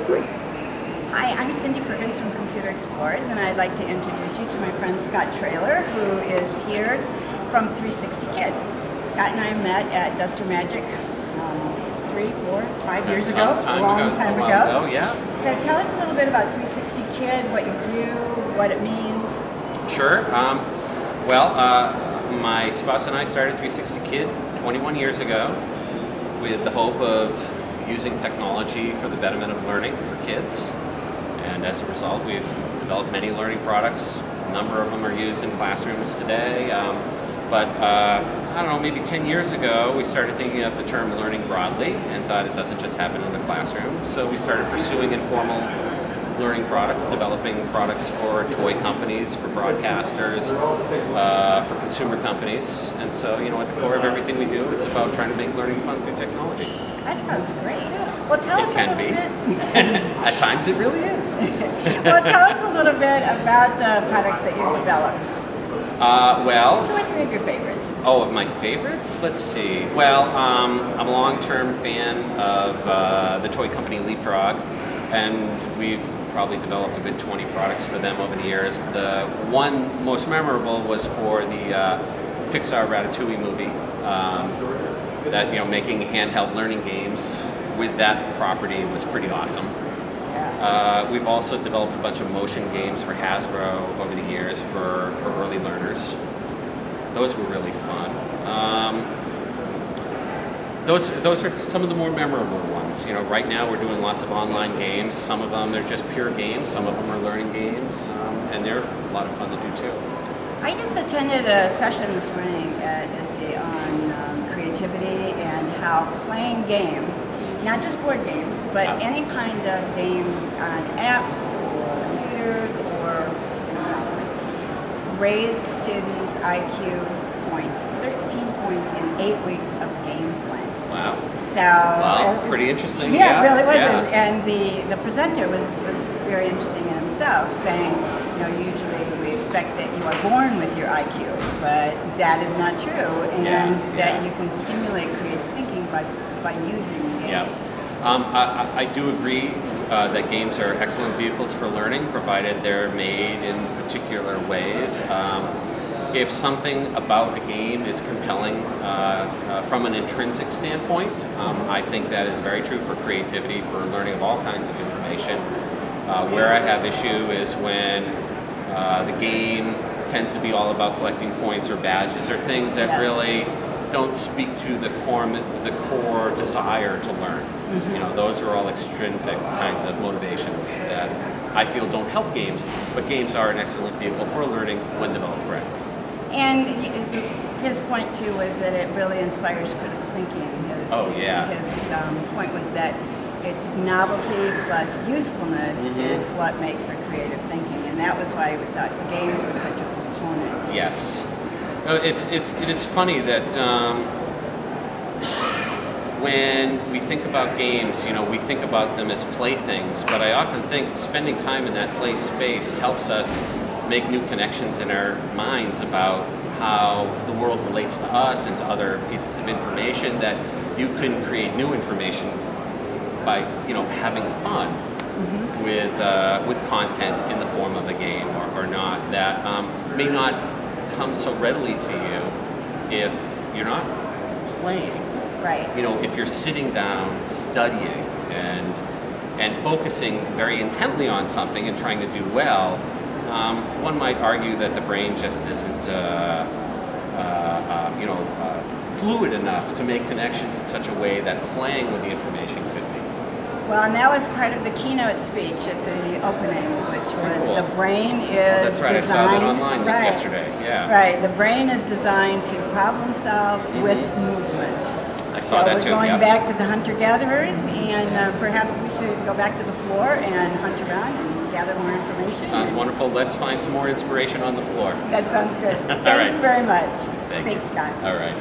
3. Hi, I'm Cyndee Perkins from Computer Explorers, and I'd like to introduce you to my friend Scott Traylor, who is here from 360 Kid. Scott and I met at Duster Magic 3, 4, 5 years ago, a long time ago. Yeah. So tell us a little bit about 360 Kid, what you do, what it means. Sure. My spouse and I started 360 Kid 21 years ago with the hope of using technology for the betterment of learning for kids. And as a result, we've developed many learning products. A number of them are used in classrooms today. I don't know, maybe 10 years ago, we started thinking of the term learning broadly and thought it doesn't just happen in the classroom. So we started pursuing informal learning products, developing products for toy companies, for broadcasters, for consumer companies. And so, at the core of everything we do, it's about trying to make learning fun through technology. That sounds great. Well, tell us a little bit. At times it really is. Well, tell us a little bit about the products that you've developed. 2 or 3 of your favorites. Oh, of my favorites? Let's see. Well, I'm a long-term fan of the toy company Leapfrog, and we've probably developed a good 20 products for them over the years. The one most memorable was for the Pixar Ratatouille movie. Making handheld learning games with that property was pretty awesome. We've also developed a bunch of motion games for Hasbro over the years for early learners. Those were really fun. Those are some of the more memorable ones. Right now we're doing lots of online games. Some of them are just pure games. Some of them are learning games, and they're a lot of fun to do too. I just attended a session this morning at ISTE on creativity and how playing games, not just board games, but any kind of games on apps or computers or raised students' IQ points, 13 points in 8 weeks of game playing. Wow. So pretty interesting. Yeah, it really was. Yeah. And the presenter was very interesting in himself, saying, usually we expect that you are born with your IQ, but that is not true, and that you can stimulate creative thinking by using games. Yeah. I do agree that games are excellent vehicles for learning, provided they're made in particular ways. If something about a game is compelling from an intrinsic standpoint, I think that is very true for creativity, for learning of all kinds of information. Where I have issue is when the game tends to be all about collecting points or badges or things that really don't speak to the core desire to learn. Mm-hmm. Those are all extrinsic kinds of motivations that I feel don't help games, but games are an excellent vehicle for learning when developed correctly. And his point too was that it really inspires critical thinking. His point was that its novelty plus usefulness is what makes for creative thinking, and that was why we thought games were such a component. Yes. It is funny that when we think about games, we think about them as playthings, but I often think spending time in that play space helps us make new connections in our minds about how the world relates to us and to other pieces of information, that you can create new information by having fun with content in the form of a game or not, that may not come so readily to you if you're not playing. Right. If you're sitting down studying and focusing very intently on something and trying to do well, one might argue that the brain just isn't fluid enough to make connections in such a way that playing with the information could be. Well, and that was part of the keynote speech at the opening, which was cool. The brain is That's right, designed, I saw that online yesterday, yeah. Right, the brain is designed to problem solve with movement. I saw that too. So we're going back to the hunter-gatherers, and perhaps we should go back to the floor and hunt around and gather more information. Sounds wonderful. Let's find some more inspiration on the floor. That sounds good. Thanks right. very much. Thanks, Scott. All right.